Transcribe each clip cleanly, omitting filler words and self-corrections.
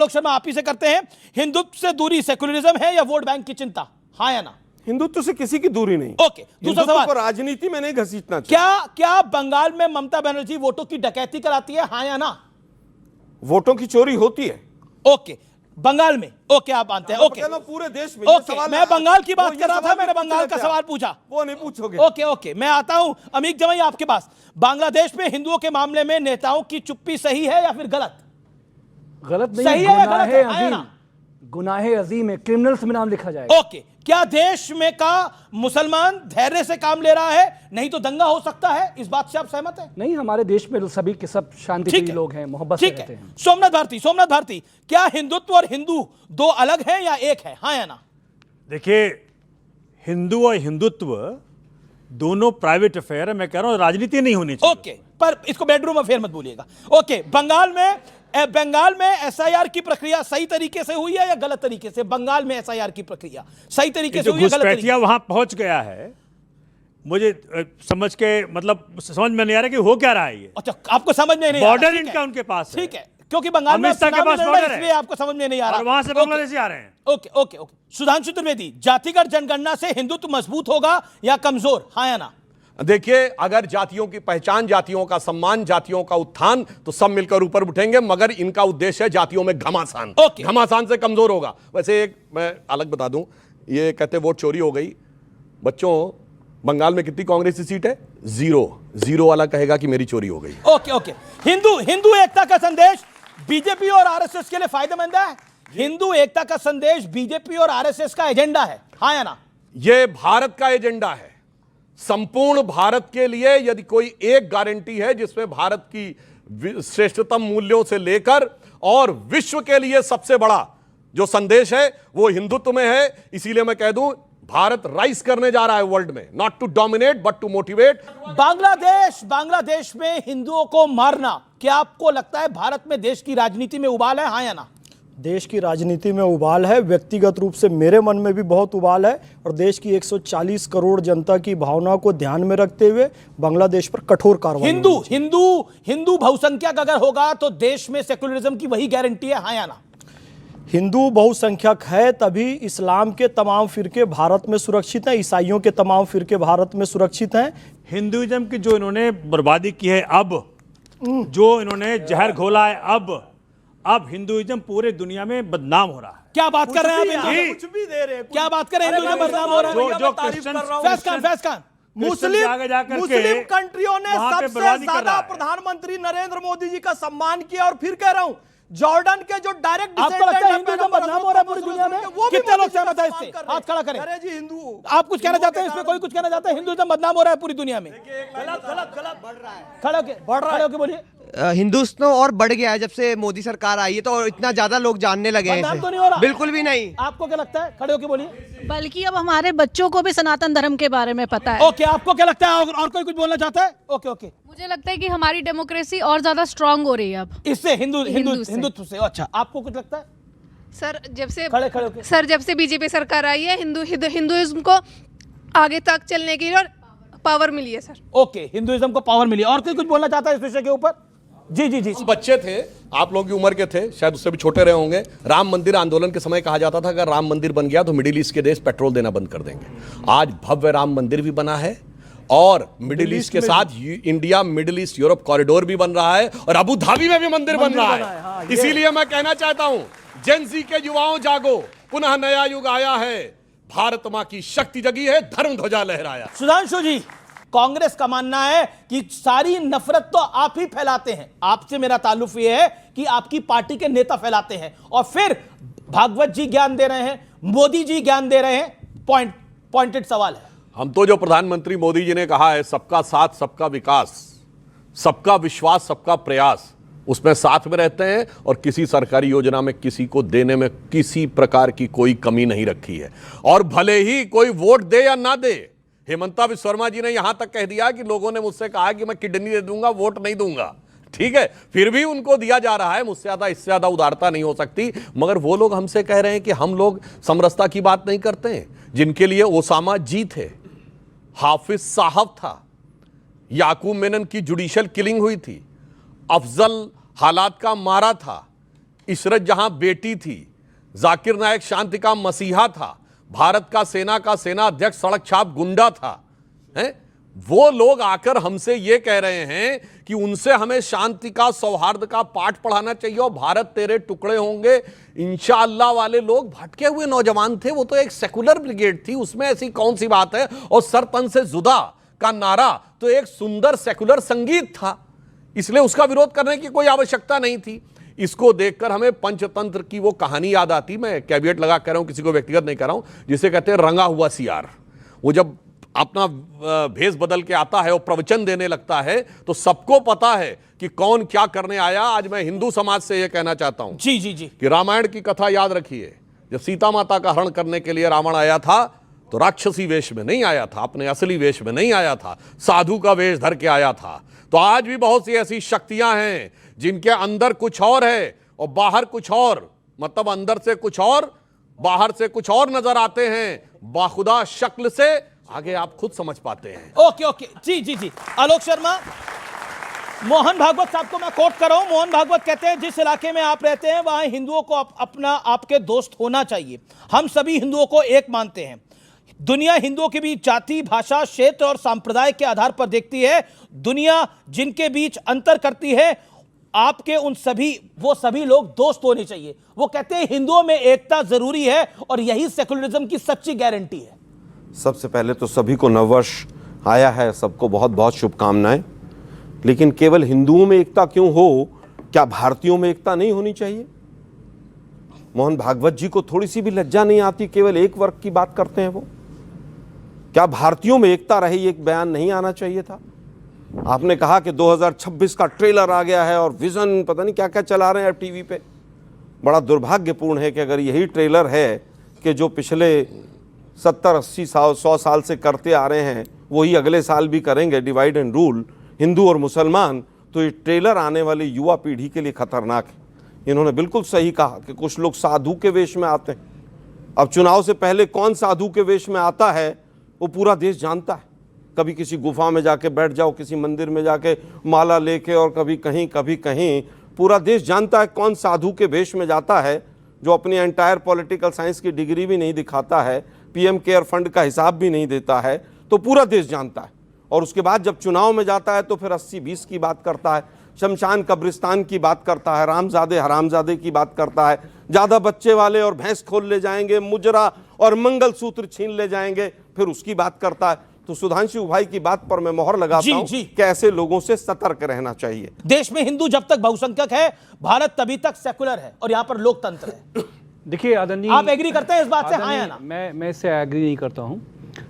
लोक शर्मा आप ही से करते हैं, हिंदुत्व से दूरी सेकुलरिज्म है या वोट बैंक की चिंता, हाँ या ना? हिंदुत्व से किसी की दूरी नहीं। ओके, दूसरा सवाल, को राजनीति में नहीं घसीटना चाहिए। क्या बंगाल में ममता बनर्जी वोटों की डकैती कराती है, हाँ या ना? वोटों की चोरी होती है। ओके, बंगाल में, ओके आप मानते हैं, ओके पूरे देश में। ओके, मैं बंगाल की बात कर रहा था, मैंने बंगाल का सवाल पूछा, वो नहीं पूछोगे। ओके ओके, मैं आता हूं अमीक जमाई आपके पास। बांग्लादेश में हिंदुओं के मामले में नेताओं की चुप्पी सही है या फिर गलत? गलत नहीं, सही है, गलत है, अजीम, ना? गुनाहे अजीम है, क्रिमिनल्स में नाम लिखा जाएगा। ओके, क्या देश में का मुसलमान धैर्य से काम ले रहा है, नहीं तो दंगा हो सकता है, इस बात से आप सहमत हैं? नहीं, हमारे देश में सभी के सब शांतिप्रिय लोग हैं, मोहब्बत से रहते हैं। सोमनाथ भारती, क्या हिंदुत्व और हिंदू दो अलग हैं या एक है, हाँ या ना? देखिए, हिंदू और हिंदुत्व दोनों प्राइवेट अफेयर है। मैं कह रहा हूं राजनीति नहीं होनी चाहिए। ओके, पर इसको बेडरूम अफेयर मत भूलिएगा। ओके, बंगाल में एसआईआर की प्रक्रिया सही तरीके से हुई है या गलत तरीके से? बंगाल में एसआईआर की प्रक्रिया सही तरीके से हुई है, गलत तरीके से? वहां पहुंच गया है, मुझे समझ के मतलब समझ में नहीं आ रहा कि हो क्या रहा है ये। अच्छा, आपको समझ में नहीं, बॉर्डर इनका उनके पास है। ठीक है, क्योंकि बंगाल में अमित शाह के पास बॉर्डर है, इसलिए आपको समझ में नहीं आ रहा, और वहां से बांग्लादेशी आ रहे हैं। Okay okay okay, Sudhanshu Trivedi, जातिगत जनगणना से हिंदुत्व मजबूत होगा या कमजोर, हाँ या ना? देखिए, अगर जातियों की पहचान, जातियों का सम्मान, जातियों का उत्थान, तो सब मिलकर ऊपर उठेंगे, मगर इनका उद्देश्य है जातियों में घमासान। घमासान से कमजोर होगा। वैसे एक मैं अलग बता दूं, ये कहते वोट चोरी हो गई। बच्चों, बंगाल में कितनी कांग्रेस की सीट है? 0 वाला कहेगा कि मेरी चोरी हो गई। ओके ओके, हिंदू एकता का संदेश बीजेपी और आरएसएस के लिए फायदेमंद है? हिंदू एकता का संदेश बीजेपी और आरएसएस का एजेंडा है, हाँ या ना? यह भारत का एजेंडा है। संपूर्ण भारत के लिए यदि कोई एक गारंटी है जिसमें भारत की श्रेष्ठतम मूल्यों से लेकर और विश्व के लिए सबसे बड़ा जो संदेश है वो हिंदुत्व में है। इसीलिए मैं कह दूं, भारत राइज करने जा रहा है वर्ल्ड में, not to dominate but to motivate. Bangladesh में हिंदुओं को मारना, क्या आपको लगता है भारत में देश की राजनीति में उबाल है, हाँ या ना? देश की राजनीति में उबाल है, व्यक्तिगत रूप से मेरे मन में भी बहुत उबाल है, और देश की 140 करोड़ जनता की भावना को ध्यान में रखते हुए बांग्लादेश पर कठोर कार्रवाई। हिंदू बहुसंख्यक अगर होगा तो देश में सेकुलरिज्म की वही गारंटी है, हाँ या ना? हिंदू बहुसंख्यक है तभी इस्लाम के तमाम फिरके भारत में सुरक्षित हैं, ईसाइयों के तमाम फिरके भारत में सुरक्षित हैं। हिंदुइज्म की जो इन्होंने बर्बादी की है, अब जो इन्होंने जहर घोला है, अब हिंदुइज्म पूरे दुनिया में बदनाम हो रहा है। क्या बात कर रहे हैं आप? कुछ भी दे रहे हैं, क्या बात कर रहे हैं? हिंदुइज्म बदनाम हो रहा है? जो क्रिश्चियन फैज खान, मुस्लिम कंट्रियों ने सबसे ज्यादा प्रधानमंत्री नरेंद्र मोदी जी का सम्मान किया, और फिर कह रहा हूं, जॉर्डन के जो डायरेक्ट आपको लगता है हिंदुइज्म बदनाम हो रहा है पूरी दुनिया में? कितने लोग सहमत है इससे? हाथ खड़ा करें। अरे जी, हिंदू, आप कुछ कहना चाहते हैं इसमें? कोई कुछ कहना चाहता है? हिंदुइज्म बदनाम हो रहा है पूरी दुनिया में? गलत बढ़ रहा है, खड़े होके बोलिए। हिंदुत्व और बढ़ गया है जब से मोदी सरकार आई है, तो इतना ज्यादा लोग जानने लगे हैं बदनाम तो नहीं हो रहा? बिल्कुल भी नहीं। आपको क्या लगता है? खड़े होके बोलिए। बल्कि अब हमारे बच्चों को भी सनातन धर्म के बारे में पता है। ओके, आपको क्या लगता है? और कोई कुछ बोलना चाहता है? ओके ओके, मुझे लगता है कि हमारी डेमोक्रेसी और ज्यादा स्ट्रांग हो रही है अब इससे हिंदुत्व से। अच्छा, आपको कुछ लगता है? सर जब से खड़े होके। सर जब से बीजेपी सरकार आई है, हिंदुइज्म को आगे तक चलने के लिए और पावर मिली है सर। ओके, हिंदुइज्म को पावर मिली। और कोई कुछ बोलना चाहता है इस विषय के ऊपर? जी। बच्चे थे, आप लोगों की उम्र के थे, शायद उससे भी छोटे रहे होंगे। राम मंदिर आंदोलन के समय कहा जाता था अगर राम मंदिर बन गया तो मिडिल ईस्ट के देश पेट्रोल देना बंद कर देंगे। आज भव्य राम मंदिर भी बना है, और मिडिल ईस्ट के साथ India middle east Europe corridor भी बन रहा है, और अबू धाबी में भी मंदिर बन रहा है। इसीलिए मैं कहना चाहता हूं, जेन ज़ी के युवाओं जागो, पुनः नया युग आया है, भारत मां की शक्ति जगी है, धर्म ध्वजा लहराया। सुधांशु जी, कांग्रेस का मानना है कि सारी नफरत तो आप ही फैलाते हैं, आपसे मेरा ताल्लुक यह है कि आपकी पार्टी के नेता फैलाते हैं, और फिर भागवत जी ज्ञान दे रहे हैं, मोदी जी ज्ञान दे रहे हैं। पॉइंटेड सवाल है। हम तो जो प्रधानमंत्री मोदी जी ने कहा है, सबका साथ सबका विकास, सबका विश्वास सबका प्रयास, उसमें साथ में रहते हैं, और किसी सरकारी योजना में किसी को देने में किसी प्रकार की कोई कमी नहीं रखी है। और भले ही कोई वोट दे या ना दे, हेमंता विश्व शर्मा जी ने यहां तक कह दिया कि लोगों ने मुझसे कहा कि मैं किडनी दे दूंगा, वोट नहीं दूंगा, ठीक है, फिर भी उनको दिया जा रहा है। मुझसे ज्यादा, इससे ज्यादा उदारता नहीं हो सकती। मगर वो लोग हमसे कह रहे हैं कि हम लोग समरसता की बात नहीं करते हैं, जिनके लिए ओसामा जी थे, हाफिज साहब था, याकूब मेनन की जुडिशियल किलिंग हुई थी, अफजल हालात का मारा था, इशरत जहां बेटी थी, जाकिर नायक शांति का मसीहा था, भारत का सेना अध्यक्ष सड़क छाप गुंडा था, हैं? वो लोग आकर हमसे ये कह रहे हैं कि उनसे हमें शांति का, सौहार्द का पाठ पढ़ाना चाहिए और भारत तेरे टुकड़े होंगे इंशाअल्लाह वाले लोग भटके हुए नौजवान थे। वो तो एक सेकुलर ब्रिगेड थी, उसमें ऐसी कौन सी बात है। और सर तन से जुदा का नारा तो एक सुंदर सेकुलर संगीत था, इसलिए उसका विरोध करने की कोई आवश्यकता नहीं थी। इसको देखकर हमें पंचतंत्र की वो कहानी याद आती, मैं कैविएट लगा कह रहा हूं, किसी को व्यक्तिगत नहीं कर रहा हूं, जिसे कहते हैं रंगा हुआ सियार। वो जब अपना भेष बदल के आता है और प्रवचन देने लगता है तो सबको पता है कि कौन क्या करने आया। आज मैं हिंदू समाज से यह कहना चाहता हूं जी जी जी कि रामायण की कथा याद रखिए, जब सीता माता का हरण करने के लिए रावण आया था तो राक्षसी वेश में नहीं आया था, अपने असली वेश में नहीं आया था, साधु का वेश धर के आया था। तो आज भी बहुत सी ऐसी शक्तियां हैं जिनके अंदर कुछ और है और बाहर कुछ और, मतलब अंदर से कुछ और बाहर से कुछ और नजर आते हैं। बाखुदा शक्ल से आगे आप खुद समझ पाते हैं। ओके ओके जी जी जी। आलोक शर्मा, मोहन भागवत साहब को मैं कोट कर रहा हूं। मोहन भागवत कहते हैं जिस इलाके में आप रहते हैं वहां हिंदुओं को अपना आपके दोस्त होना चाहिए। हम सभी हिंदुओं को एक मानते हैं। दुनिया हिंदुओं के बीच जाति, भाषा, क्षेत्र और सांप्रदाय के आधार पर देखती है। दुनिया जिनके बीच अंतर करती है, आपके उन सभी वो सभी लोग दोस्त होने चाहिए। वो कहते हैं हिंदुओं में एकता जरूरी है और यही सेकुलरिज्म की सच्ची गारंटी है। सबसे पहले तो सभी को नववर्ष आया है, सबको बहुत बहुत शुभकामनाएं। लेकिन केवल हिंदुओं में एकता क्यों हो, क्या भारतीयों में एकता नहीं होनी चाहिए? मोहन भागवत जी को थोड़ी सी भी लज्जा नहीं आती, केवल एक वर्ग की बात करते हैं वो। क्या भारतीयों में एकता रहे, एक बयान नहीं आना चाहिए था? आपने कहा कि 2026 का ट्रेलर आ गया है और विजन पता नहीं क्या क्या चला रहे हैं अब टीवी पे। बड़ा दुर्भाग्यपूर्ण है कि अगर यही ट्रेलर है कि जो पिछले 70-80 साल 100 साल से करते आ रहे हैं वही अगले साल भी करेंगे, डिवाइड एंड रूल, हिंदू और मुसलमान, तो ये ट्रेलर आने वाली युवा पीढ़ी के लिए खतरनाक है। इन्होंने बिल्कुल सही कहा कि कुछ लोग साधु के वेश में आते हैं। अब चुनाव से पहले कौन साधु के वेश में आता है वो पूरा देश जानता है। कभी किसी गुफा में जाके बैठ जाओ, किसी मंदिर में जाके माला लेके, और कभी कहीं पूरा देश जानता है कौन साधु के वेश में जाता है, जो अपनी एंटायर पॉलिटिकल साइंस की डिग्री भी नहीं दिखाता है, पीएम केयर फंड का हिसाब भी नहीं देता है, तो पूरा देश जानता है। और उसके बाद जब चुनाव में जाता है तो फिर 80-20 की बात करता है, शमशान कब्रिस्तान की बात करता है, रामजादे हरामजादे की बात करता है, ज़्यादा बच्चे वाले और भैंस खोल ले जाएंगे, मुजरा और मंगलसूत्र छीन ले जाएंगे, फिर उसकी बात करता है। तो सुधांशु भाई की बात पर मैं मोहर लगाता हूं कि ऐसे लोगों से सतर्क रहना चाहिए। देश में हिंदू जब तक बहुसंख्यक है, भारत तभी तक सेकुलर है और यहां पर लोकतंत्र है। देखिए आदरणीय, आप एग्री करते हैं इस बात से? हाँ या ना? मैं इससे एग्री नहीं करता हूं।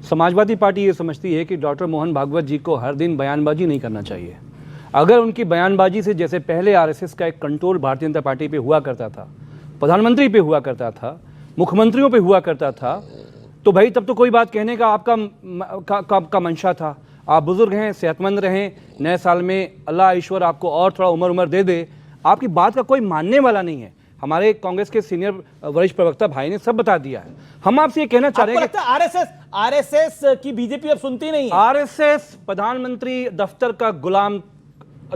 समाजवादी पार्टी ये समझती है कि डॉक्टर मोहन भागवत जी को हर दिन बयानबाजी नहीं करना चाहिए। अगर उनकी बयानबाजी से, जैसे पहले आरएसएस का एक कंट्रोल भारतीय जनता पार्टी पे हुआ करता था, प्रधानमंत्री पे हुआ करता था, मुख्यमंत्रियों पे हुआ करता था, तो भाई तब तो कोई बात कहने का आपका मंशा था। आप बुजुर्ग हैं, सेहतमंद रहें, नए साल में अल्लाह ईश्वर आपको और थोड़ा उम्र दे, आपकी बात का कोई मानने वाला नहीं है। हमारे कांग्रेस के सीनियर वरिष्ठ प्रवक्ता भाई ने सब बता दिया है। हम आपसे ये कहना चाह रहे हैं कि आरएसएस की बीजेपी अब सुनती नहीं है। आरएसएस प्रधानमंत्री दफ्तर का गुलाम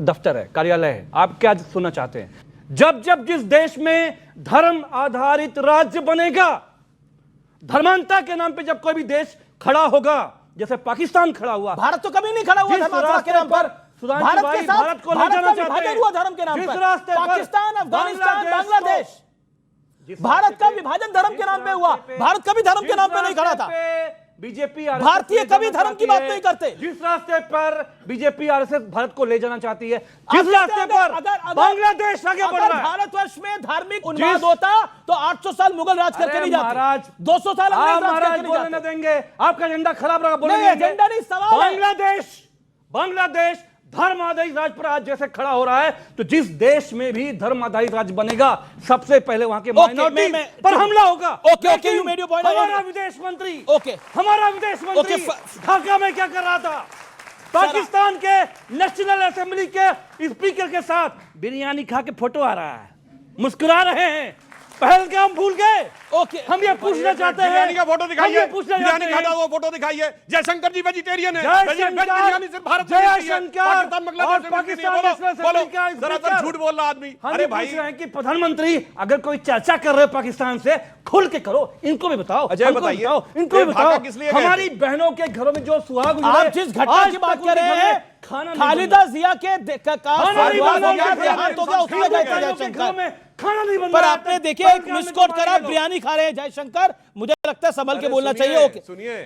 दफ्तर है, कार्यालय है। आप क्या सुनना चाहते हैं? जब जिस देश में धर्म आधारित राज्य बनेगा, धर्मांता के नाम पे जब कोई भी देश खड़ा होगा, जैसे पाकिस्तान खड़ा हुआ, भारत तो कभी नहीं खड़ा हुआ धर्मांता के नाम पर। भारत के साथ भारत को ले जाना चाहते हैं हुआ धर्म के नाम पर। पाकिस्तान, अफगानिस्तान, बांग्लादेश, भारत का विभाजन धर्म के नाम पे हुआ। भारत कभी धर्म के नाम पे नहीं खड़ा था। बीजेपी भारतीय कभी धर्म की बात नहीं करते। जिस रास्ते पर बीजेपी आरएसएस भारत को ले जाना चाहती है, जिस रास्ते पर बांग्लादेश आगे बढ़ रहा है। भारतवर्ष में धार्मिक उन्माद होता तो 800 साल मुगल राज करके नहीं जाते। महाराज 200 साल अंग्रेज राज करके नहीं बोलने देंगे, आपका एजेंडा खराब रहा, बोलेंगे एजेंडा नहीं, सवाल है। बांग्लादेश धर्म आधारित राज पर आज जैसे खड़ा हो रहा है, तो जिस देश में भी धर्म आधारित राज बनेगा, सबसे पहले वहां के माइनॉरिटी पर हमला होगा। Okay, you made your point. हमारा विदेश मंत्री ओके, ढाका में क्या कर रहा था? पाकिस्तान के नेशनल असेंबली के स्पीकर के साथ बिरयानी खा के फोटो आ रहा है, मुस्कुरा रहे हैं। पहलगाम नाम भूल गए? ओके। हम ये पूछना चाहते हैं, बिरयानी का फोटो हम दिखाइए, ये पूछना बिरयानी चाहते का हैं। वो फोटो दिखाइए। जयशंकर जी वेजिटेरियन है, जयशंकर, वेज बिरयानी सिर्फ भारत में मिलती है, जयशंकर पाकिस्तान बांग्लादेश और में पाकिस्तान मिलती है। नेशनल बोलो असेंबली का बोलो, दरअसल स्पीकर। झूठ बोल रहा आदमी। हम अरे ये भाई पूछ रहे हैं कि प्रधानमंत्री अगर कोई चर्चा कर रहे हो पाकिस्तान से, खुल के करो, इनको भी बताओ, अजय हमको बताइए, भी बताओ, इनको ये भी भागा बताओ। किस लिए गए थे? हमारी बहनों के घरों में जो सुहाग हुए, आप जिस घटना आज की तक बात उनके कर रहे घर में हैं, खाना नहीं खालिदा बना। जिया के खाना नहीं बना, हो गया, उनके देहांत हो गया, उसमें गए थे घरों के घरों जयशंकर। में खाना नहीं बन पर रहा आपने है। देखिए एक बंगाल में मिस कोट तो करा, मारे गए लोग। बिरयानी खा रहे हैं जयशंकर। मुझे लगता है संभल के अरे बोलना सुनिए, चाहिए। ओके सुनिए